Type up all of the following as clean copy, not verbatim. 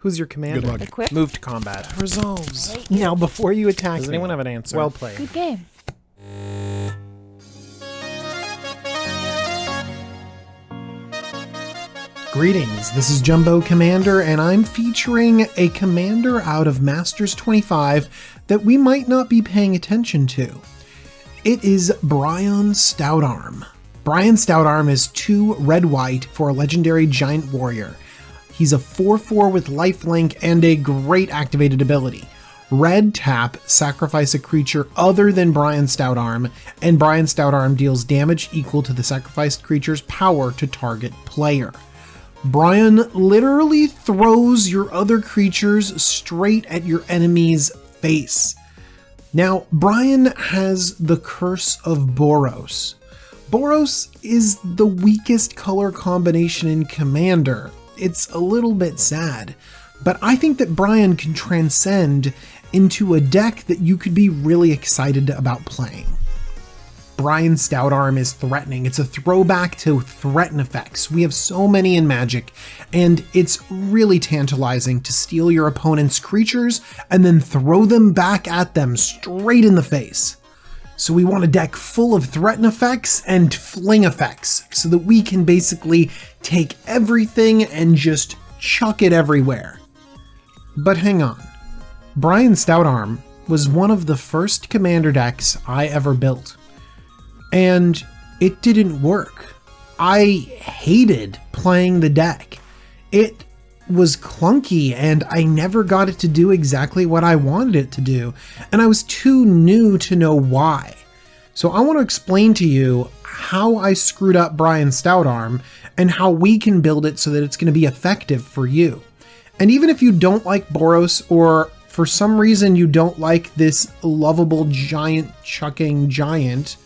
Who's your commander? Good luck. Equip. Move to combat. Resolves. Now, before you attack Does me, anyone have an answer? well played. Good game. Greetings, this is Jumbo Commander, and I'm featuring a commander out of Masters 25 that we might not be paying attention to. It is Brion Stoutarm. Brion Stoutarm is 2 red-white for a legendary giant warrior. He's a 4/4 with lifelink and a great activated ability. Red tap, sacrifice a creature other than Brion Stoutarm, and Brion Stoutarm deals damage equal to the sacrificed creature's power to target player. Brion literally throws your other creatures straight at your enemy's face. Now, Brion has the Curse of Boros. Boros is the weakest color combination in Commander. It's a little bit sad, but I think that Brion can transcend into a deck that you could be really excited about playing. Brion Stoutarm is threatening. It's a throwback to threaten effects. We have so many in Magic, and it's really tantalizing to steal your opponent's creatures and then throw them back at them straight in the face. So we want a deck full of threaten effects and fling effects so that we can basically take everything and just chuck it everywhere. But hang on. Brion Stoutarm was one of the first commander decks I ever built. And it didn't work. I hated playing the deck. It was clunky and I never got it to do exactly what I wanted it to do, and I was too new to know why. So I want to explain to you how I screwed up Brion Stoutarm and how we can build it so that it's going to be effective for you. And even if you don't like Boros, or for some reason you don't like this lovable giant chucking giant,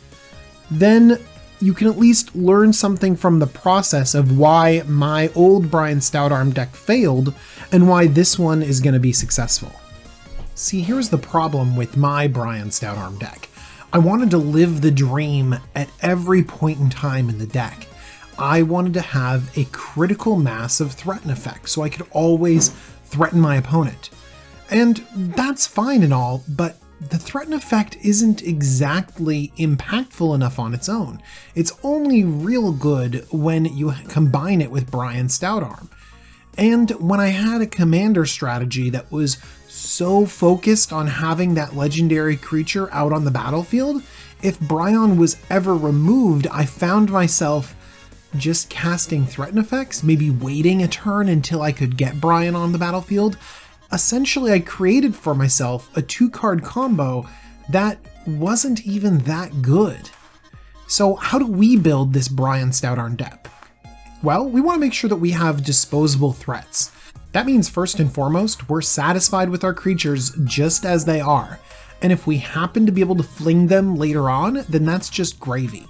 then you can at least learn something from the process of why my old Brion Stoutarm deck failed and why this one is going to be successful. See, here's the problem with my Brion Stoutarm deck. I wanted to live the dream at every point in time in the deck. I wanted to have a critical mass of threaten effects so I could always threaten my opponent. And that's fine and all, but the threaten effect isn't exactly impactful enough on its own. It's only real good when you combine it with Brion Stoutarm. And when I had a commander strategy that was so focused on having that legendary creature out on the battlefield, if Brion was ever removed, I found myself just casting threaten effects, maybe waiting a turn until I could get Brion on the battlefield. Essentially, I created for myself a 2-card combo that wasn't even that good. So how do we build this Brion Stoutarm deck? Well, we want to make sure that we have disposable threats. That means first and foremost, we're satisfied with our creatures just as they are. And if we happen to be able to fling them later on, then that's just gravy.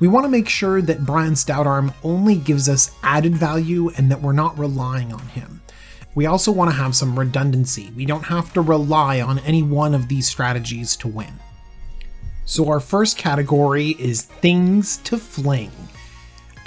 We want to make sure that Brion Stoutarm only gives us added value and that we're not relying on him. We also want to have some redundancy. We don't have to rely on any one of these strategies to win. So our first category is things to fling.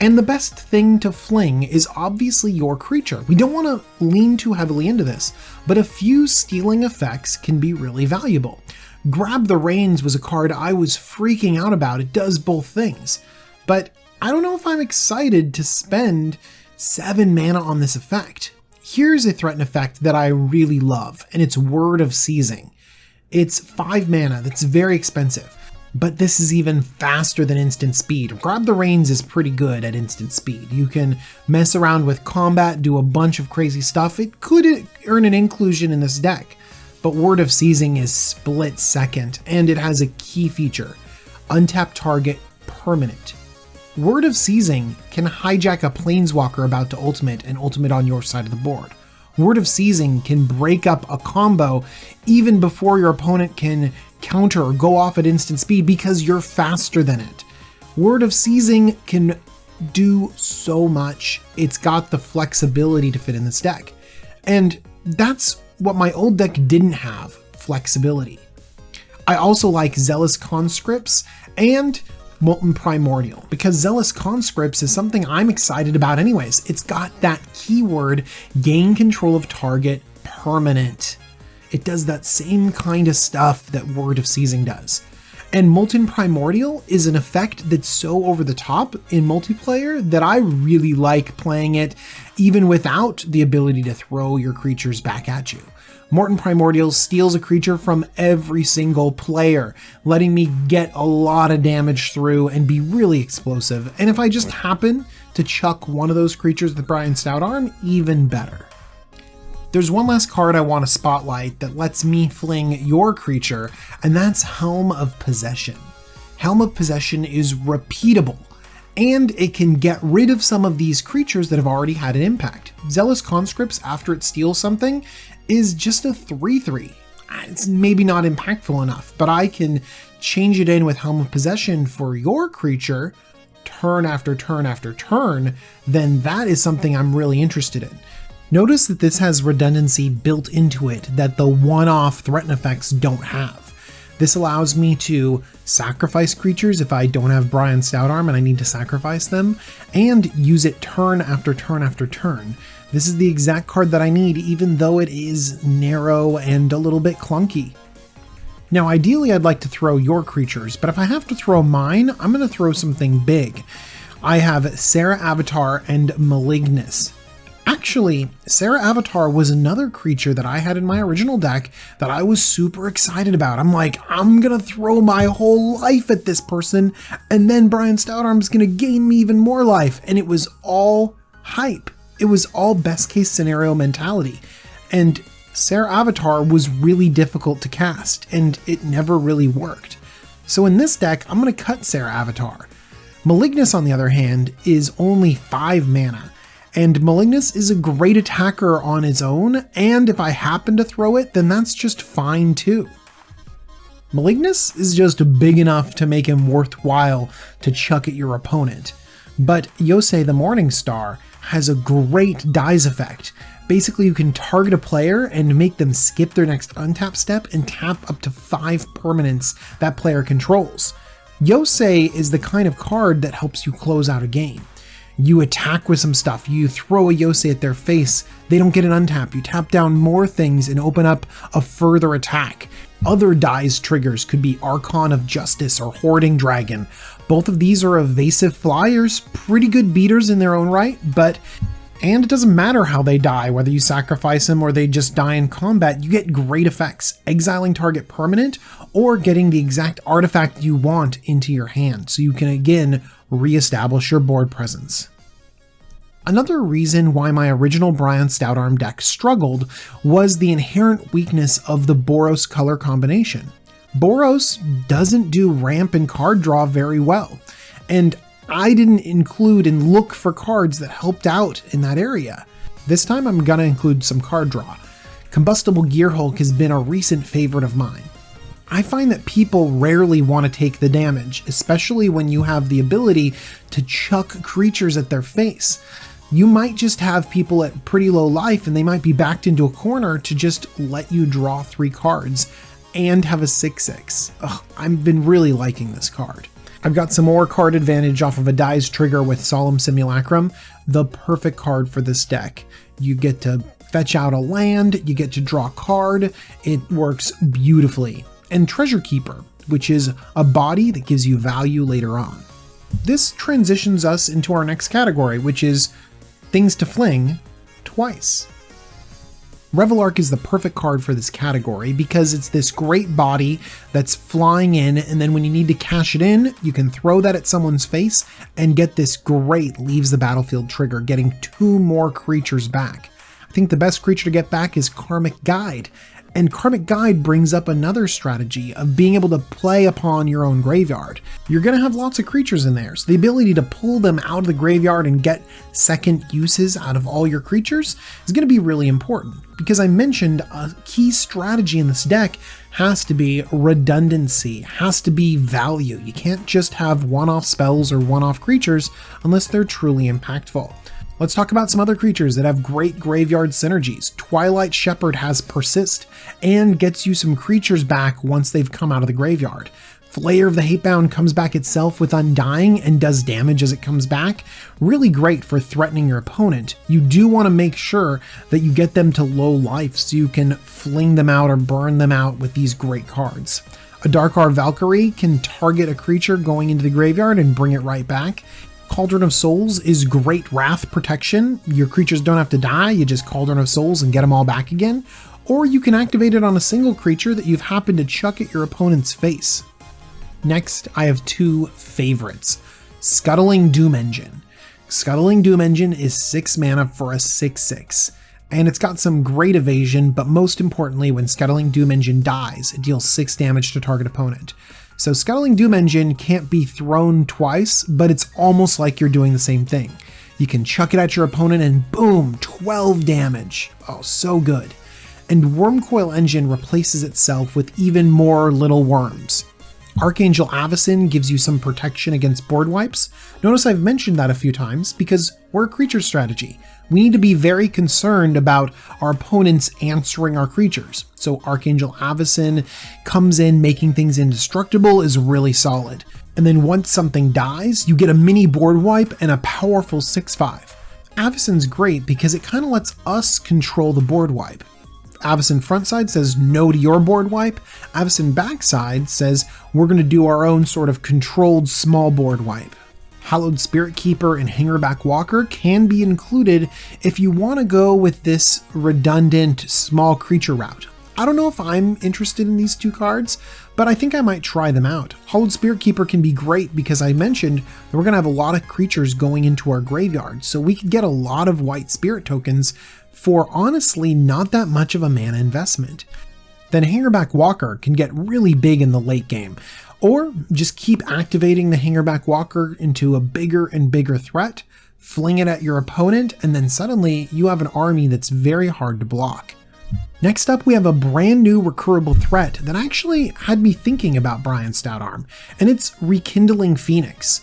And the best thing to fling is obviously your creature. We don't want to lean too heavily into this, but a few stealing effects can be really valuable. Grab the Reins was a card I was freaking out about. It does both things. But I don't know if I'm excited to spend 7 mana on this effect. Here's a threaten effect that I really love, and it's Word of Seizing. It's 5 mana, that's very expensive, but this is even faster than instant speed. Grab the Reins is pretty good at instant speed. You can mess around with combat, do a bunch of crazy stuff. It could earn an inclusion in this deck, but Word of Seizing is split second, and it has a key feature: untap target permanent. Word of Seizing can hijack a planeswalker about to ultimate and ultimate on your side of the board. Word of Seizing can break up a combo even before your opponent can counter or go off at instant speed because you're faster than it. Word of Seizing can do so much. It's got the flexibility to fit in this deck. And that's what my old deck didn't have, flexibility. I also like Zealous Conscripts and Molten Primordial, because Zealous Conscripts is something I'm excited about anyways. It's got that keyword, gain control of target permanent. It does that same kind of stuff that Word of Seizing does. And Molten Primordial is an effect that's so over the top in multiplayer that I really like playing it even without the ability to throw your creatures back at you. Molten Primordial steals a creature from every single player, letting me get a lot of damage through and be really explosive. And if I just happen to chuck one of those creatures with Brion Stoutarm, even better. There's one last card I want to spotlight that lets me fling your creature, and that's Helm of Possession. Helm of Possession is repeatable, and it can get rid of some of these creatures that have already had an impact. Zealous Conscripts, after it steals something, is just a 3/3. It's maybe not impactful enough, but I can change it in with Helm of Possession for your creature turn after turn after turn, then that is something I'm really interested in. Notice that this has redundancy built into it that the one-off threaten effects don't have. This allows me to sacrifice creatures if I don't have Brion Stoutarm and I need to sacrifice them, and use it turn after turn after turn. This is the exact card that I need, even though it is narrow and a little bit clunky. Now, ideally I'd like to throw your creatures, but if I have to throw mine, I'm going to throw something big. I have Serra Avatar and Malignus. Actually, Serra Avatar was another creature that I had in my original deck that I was super excited about. I'm like, I'm gonna throw my whole life at this person, and then Brion Stoutarm's gonna gain me even more life. And it was all hype. It was all best case scenario mentality. And Serra Avatar was really difficult to cast, and it never really worked. So in this deck, I'm gonna cut Serra Avatar. Malignus, on the other hand, is only 5 mana. And Malignus is a great attacker on its own, and if I happen to throw it, then that's just fine too. Malignus is just big enough to make him worthwhile to chuck at your opponent. But Yosei the Morningstar has a great dies effect. Basically, you can target a player and make them skip their next untap step and tap up to 5 permanents that player controls. Yosei is the kind of card that helps you close out a game. You attack with some stuff, you throw a Yosei at their face, they don't get an untap, you tap down more things and open up a further attack. Other dies triggers could be Archon of Justice or Hoarding Dragon. Both of these are evasive flyers, pretty good beaters in their own right, and it doesn't matter how they die, whether you sacrifice them or they just die in combat, you get great effects, exiling target permanent or getting the exact artifact you want into your hand, so you can again re-establish your board presence. Another reason why my original Brion Stoutarm deck struggled was the inherent weakness of the Boros color combination. Boros doesn't do ramp and card draw very well, and I didn't include and look for cards that helped out in that area. This time I'm gonna include some card draw. Combustible Gearhulk has been a recent favorite of mine. I find that people rarely want to take the damage, especially when you have the ability to chuck creatures at their face. You might just have people at pretty low life and they might be backed into a corner to just let you draw 3 cards and have a 6/6. I've been really liking this card. I've got some more card advantage off of a dies trigger with Solemn Simulacrum, the perfect card for this deck. You get to fetch out a land, you get to draw a card, it works beautifully. And Treasure Keeper, which is a body that gives you value later on. This transitions us into our next category, which is things to fling twice. Revelark is the perfect card for this category because it's this great body that's flying in, and then when you need to cash it in, you can throw that at someone's face and get this great leaves the battlefield trigger, getting 2 more creatures back. I think the best creature to get back is Karmic Guide. And Karmic Guide brings up another strategy of being able to play upon your own graveyard. You're going to have lots of creatures in there, so the ability to pull them out of the graveyard and get second uses out of all your creatures is going to be really important. Because I mentioned a key strategy in this deck has to be redundancy, has to be value. You can't just have one-off spells or one-off creatures unless they're truly impactful. Let's talk about some other creatures that have great graveyard synergies. Twilight Shepherd has Persist and gets you some creatures back once they've come out of the graveyard. Flayer of the Hatebound comes back itself with Undying and does damage as it comes back. Really great for threatening your opponent. You do want to make sure that you get them to low life so you can fling them out or burn them out with these great cards. A Darkar Valkyrie can target a creature going into the graveyard and bring it right back. Cauldron of Souls is great wrath protection. Your creatures don't have to die, you just Cauldron of Souls and get them all back again. Or you can activate it on a single creature that you've happened to chuck at your opponent's face. Next, I have two favorites. Scuttling Doom Engine. Scuttling Doom Engine is 6 mana for a 6/6. And it's got some great evasion, but most importantly, when Scuttling Doom Engine dies, it deals 6 damage to target opponent. So Scuttling Doom Engine can't be thrown twice, but it's almost like you're doing the same thing. You can chuck it at your opponent and boom, 12 damage. Oh, so good. And Wormcoil Engine replaces itself with even more little worms. Archangel Avacyn gives you some protection against board wipes. Notice I've mentioned that a few times because we're a creature strategy. We need to be very concerned about our opponents answering our creatures. So Archangel Avacyn comes in, making things indestructible is really solid. And then once something dies, you get a mini board wipe and a powerful 6/5. Avacyn's great because it kind of lets us control the board wipe. Avacyn frontside says no to your board wipe. Avacyn backside says we're going to do our own sort of controlled small board wipe. Hallowed Spirit Keeper and Hangerback Walker can be included if you want to go with this redundant small creature route. I don't know if I'm interested in these two cards, but I think I might try them out. Hallowed Spirit Keeper can be great because I mentioned that we're going to have a lot of creatures going into our graveyard, so we could get a lot of white spirit tokens for honestly not that much of a mana investment. Then Hangerback Walker can get really big in the late game, or just keep activating the Hangerback Walker into a bigger and bigger threat, fling it at your opponent, and then suddenly you have an army that's very hard to block. Next up, we have a brand new recurable threat that actually had me thinking about Brion Stoutarm, and it's Rekindling Phoenix.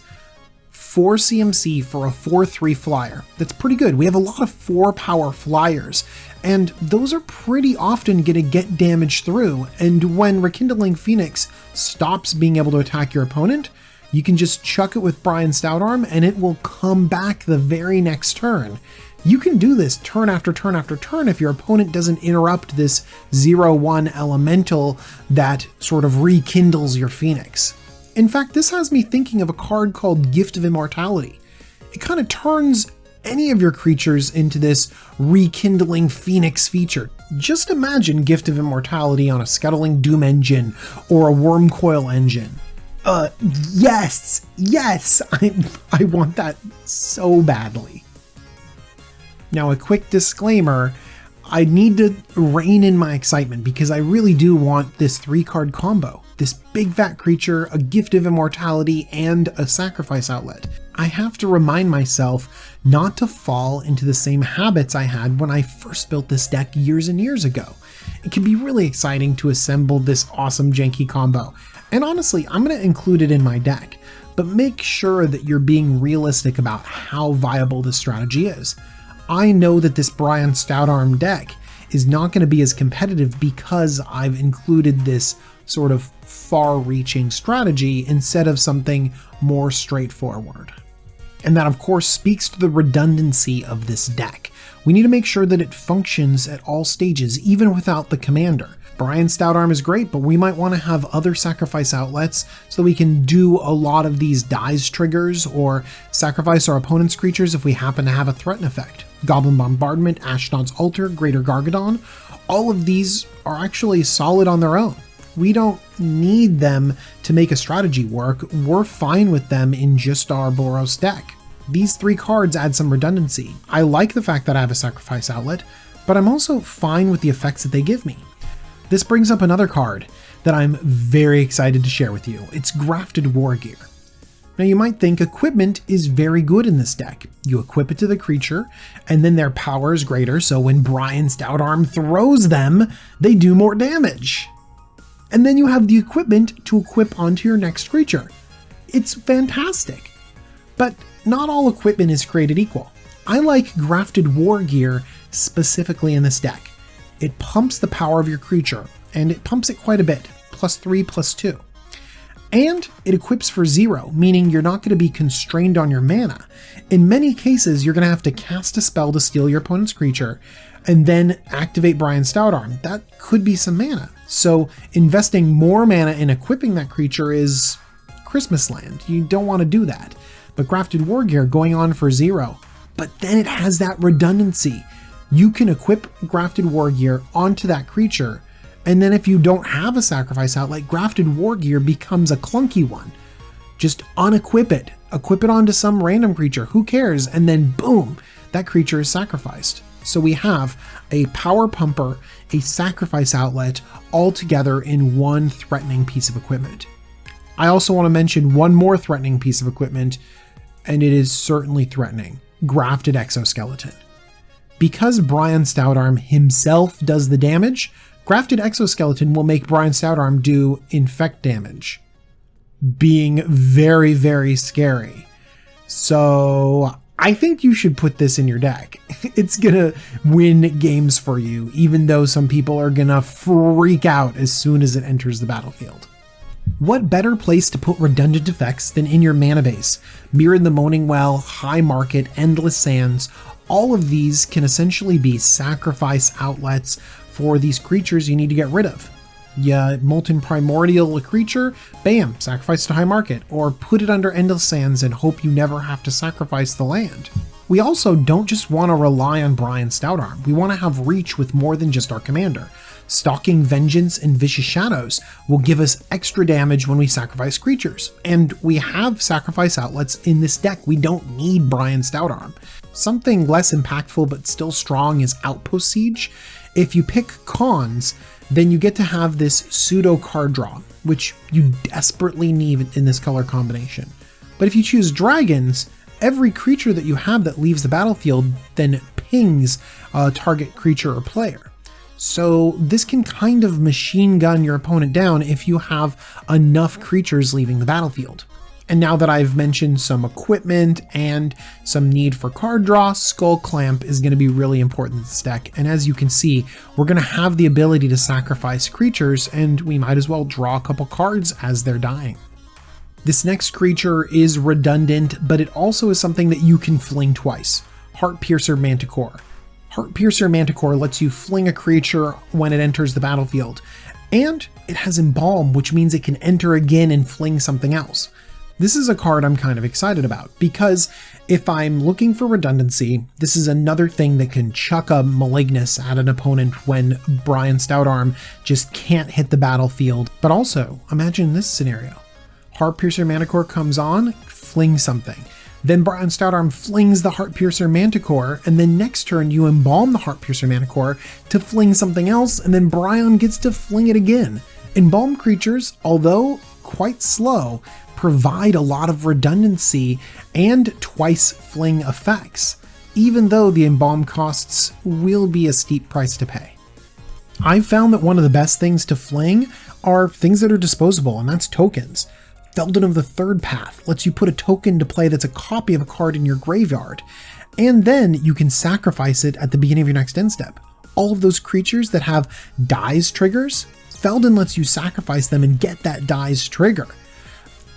4 CMC for a 4/3 flyer. That's pretty good. We have a lot of 4 power flyers, and those are pretty often going to get damage through, and when Rekindling Phoenix stops being able to attack your opponent, you can just chuck it with Brion Stoutarm and it will come back the very next turn. You can do this turn after turn after turn if your opponent doesn't interrupt this 0/1 elemental that sort of rekindles your Phoenix. In fact, this has me thinking of a card called Gift of Immortality. It kind of turns any of your creatures into this Rekindling Phoenix feature. Just imagine Gift of Immortality on a Scuttling Doom Engine or a Wormcoil Engine. Yes, I want that so badly. Now, a quick disclaimer, I need to rein in my excitement because I really do want this 3-card combo. This big fat creature, a Gift of Immortality, and a Sacrifice Outlet. I have to remind myself not to fall into the same habits I had when I first built this deck years and years ago. It can be really exciting to assemble this awesome janky combo, and honestly, I'm going to include it in my deck, but make sure that you're being realistic about how viable this strategy is. I know that this Brion Stoutarm deck is not going to be as competitive because I've included this sort of far-reaching strategy instead of something more straightforward. And that of course speaks to the redundancy of this deck. We need to make sure that it functions at all stages, even without the commander. Brion Stoutarm is great, but we might want to have other sacrifice outlets so that we can do a lot of these dies triggers or sacrifice our opponent's creatures if we happen to have a threaten effect. Goblin Bombardment, Ashnod's Altar, Greater Gargadon, all of these are actually solid on their own. We don't need them to make a strategy work, we're fine with them in just our Boros deck. These 3 cards add some redundancy. I like the fact that I have a sacrifice outlet, but I'm also fine with the effects that they give me. This brings up another card that I'm very excited to share with you. It's Grafted War Gear. Now you might think equipment is very good in this deck. You equip it to the creature, and then their power is greater, so when Brion Stoutarm throws them, they do more damage. And then you have the equipment to equip onto your next creature. It's fantastic. But not all equipment is created equal. I like Grafted War Gear specifically in this deck. It pumps the power of your creature, and it pumps it quite a bit, +3, +2. And it equips for 0, meaning you're not going to be constrained on your mana. In many cases, you're going to have to cast a spell to steal your opponent's creature, and then activate Brion Stoutarm. That could be some mana. So investing more mana in equipping that creature is Christmas land. You don't want to do that. But Grafted Wargear going on for 0. But then it has that redundancy. You can equip Grafted Wargear onto that creature, and then if you don't have a sacrifice outlet, Grafted Wargear becomes a clunky one. Just unequip it. Equip it onto some random creature. Who cares? And then boom, that creature is sacrificed. So we have a power pumper, a sacrifice outlet, all together in one threatening piece of equipment. I also want to mention one more threatening piece of equipment, and it is certainly threatening. Grafted Exoskeleton. Because Brion Stoutarm himself does the damage, Grafted Exoskeleton will make Brion Stoutarm do infect damage, being very, very scary. So I think you should put this in your deck. It's gonna win games for you, even though some people are gonna freak out as soon as it enters the battlefield. What better place to put redundant effects than in your mana base? Mirror the Moaning Well, High Market, Endless Sands, all of these can essentially be sacrifice outlets for these creatures you need to get rid of. You Molten Primordial a creature, bam, sacrifice to High Market, or put it under Endless Sands and hope you never have to sacrifice the land. We also don't just want to rely on Brion Stoutarm, we want to have reach with more than just our commander. Stalking Vengeance and Vicious Shadows will give us extra damage when we sacrifice creatures, and we have sacrifice outlets in this deck. We don't need Brion Stoutarm. Something less impactful but still strong is Outpost Siege. If you pick Khans, then you get to have this pseudo card draw, which you desperately need in this color combination. But if you choose Dragons, every creature that you have that leaves the battlefield then pings a target creature or player. So this can kind of machine gun your opponent down if you have enough creatures leaving the battlefield. And now that I've mentioned some equipment and some need for card draw, Skull Clamp is going to be really important in this deck. And as you can see, we're going to have the ability to sacrifice creatures, and we might as well draw a couple cards as they're dying. This next creature is redundant, but it also is something that you can fling twice. Heartpiercer Manticore. Heartpiercer Manticore lets you fling a creature when it enters the battlefield, and it has Embalm, which means it can enter again and fling something else. This is a card I'm kind of excited about, because if I'm looking for redundancy, this is another thing that can chuck a Malignus at an opponent when Brion Stoutarm just can't hit the battlefield. But also, imagine this scenario. Heartpiercer Manticore comes on, fling something. Then Brion Stoutarm flings the Heartpiercer Manticore, and then next turn you embalm the Heartpiercer Manticore to fling something else, and then Brion gets to fling it again. Embalm creatures, although quite slow, provide a lot of redundancy and twice fling effects, even though the embalm costs will be a steep price to pay. I've found that one of the best things to fling are things that are disposable, and that's tokens. Feldon of the Third Path lets you put a token to play that's a copy of a card in your graveyard, and then you can sacrifice it at the beginning of your next end step. All of those creatures that have dies triggers, Feldon lets you sacrifice them and get that dies trigger.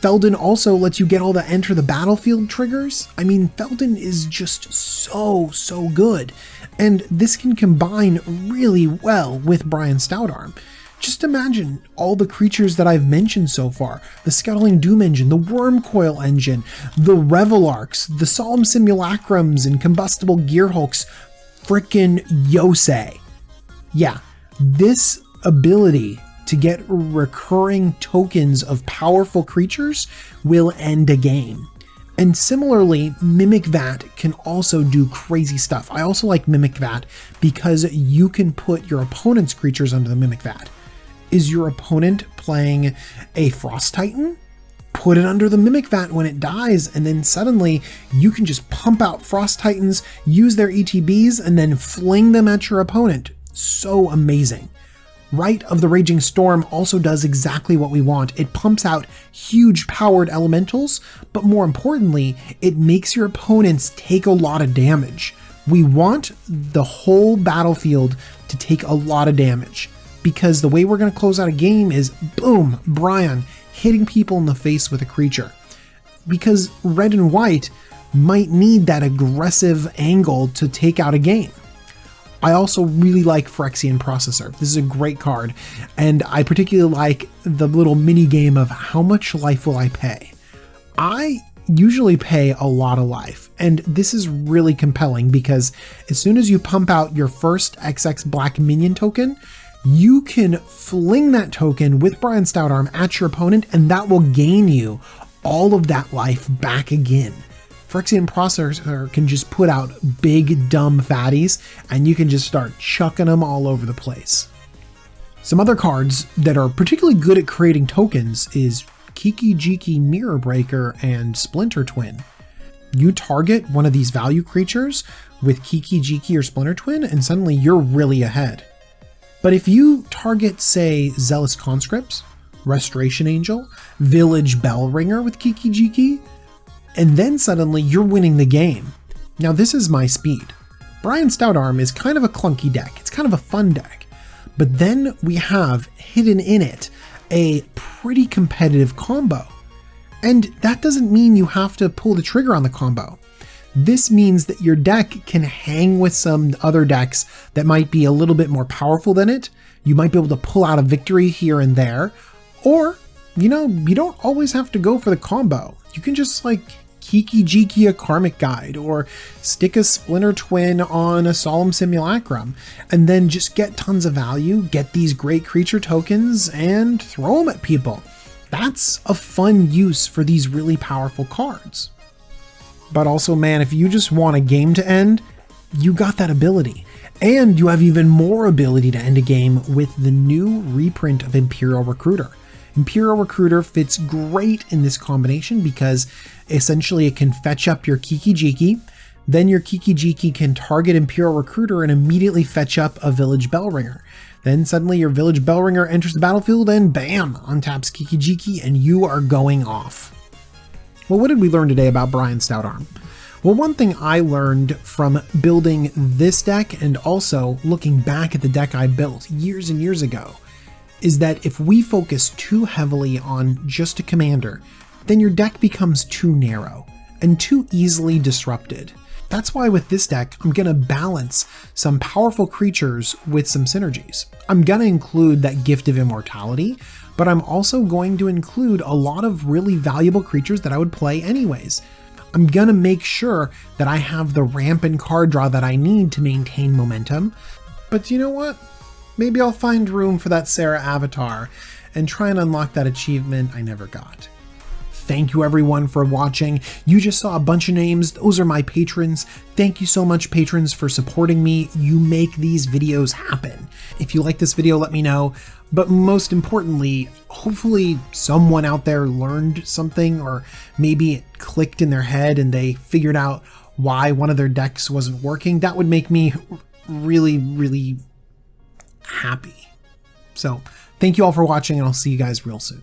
Feldon also lets you get all the enter the battlefield triggers. I mean, Feldon is just so good, and this can combine really well with Brion Stoutarm. Just imagine all the creatures that I've mentioned so far: the Scuttling Doom engine, the Wormcoil engine, the Revelarks, the Solemn Simulacrums, and Combustible Gearhulks. Frickin' Yosei. Yeah, this ability to get recurring tokens of powerful creatures will end a game. And similarly, Mimic Vat can also do crazy stuff. I also like Mimic Vat because you can put your opponent's creatures under the Mimic Vat. Is your opponent playing a Frost Titan? Put it under the Mimic Vat when it dies, and then suddenly you can just pump out Frost Titans, use their ETBs, and then fling them at your opponent. So amazing. Rite of the Raging Storm also does exactly what we want. It pumps out huge powered elementals, but more importantly, it makes your opponents take a lot of damage. We want the whole battlefield to take a lot of damage, because the way we're going to close out a game is boom, Brion hitting people in the face with a creature, because red and white might need that aggressive angle to take out a game. I also really like Phyrexian Processor. This is a great card, and I particularly like the little mini game of how much life will I pay. I usually pay a lot of life, and this is really compelling because as soon as you pump out your first XX black minion token, you can fling that token with Brion Stoutarm at your opponent, and that will gain you all of that life back again. Phyrexian Processor can just put out big dumb fatties, and you can just start chucking them all over the place. Some other cards that are particularly good at creating tokens is Kiki Jiki Mirror Breaker and Splinter Twin. You target one of these value creatures with Kiki Jiki or Splinter Twin, and suddenly you're really ahead. But if you target, say, Zealous Conscripts, Restoration Angel, Village Bellringer with Kiki Jiki, and then suddenly you're winning the game. Now this is my speed. Brion Stoutarm is kind of a clunky deck. It's kind of a fun deck. But then we have hidden in it a pretty competitive combo. And that doesn't mean you have to pull the trigger on the combo. This means that your deck can hang with some other decks that might be a little bit more powerful than it. You might be able to pull out a victory here and there. Or, you don't always have to go for the combo. You can just Kiki Jiki a Karmic Guide, or stick a Splinter Twin on a Solemn Simulacrum, and then just get tons of value, get these great creature tokens, and throw them at people. That's a fun use for these really powerful cards. But also, man, if you just want a game to end, you got that ability. And you have even more ability to end a game with the new reprint of Imperial Recruiter. Imperial Recruiter fits great in this combination because essentially it can fetch up your Kiki Jiki, then your Kiki Jiki can target Imperial Recruiter and immediately fetch up a Village Bellringer. Then suddenly your Village Bellringer enters the battlefield and bam, untaps Kiki Jiki and you are going off. Well, what did we learn today about Brion Stoutarm? Well, one thing I learned from building this deck and also looking back at the deck I built years and years ago is that if we focus too heavily on just a commander, then your deck becomes too narrow and too easily disrupted. That's why with this deck, I'm going to balance some powerful creatures with some synergies. I'm going to include that Gift of Immortality, but I'm also going to include a lot of really valuable creatures that I would play anyways. I'm going to make sure that I have the ramp and card draw that I need to maintain momentum. But you know what? Maybe I'll find room for that Sarah avatar and try and unlock that achievement I never got. Thank you everyone for watching. You just saw a bunch of names. Those are my patrons. Thank you so much, patrons, for supporting me. You make these videos happen. If you like this video, let me know. But most importantly, hopefully someone out there learned something, or maybe it clicked in their head and they figured out why one of their decks wasn't working. That would make me really, really happy. So thank you all for watching, and I'll see you guys real soon.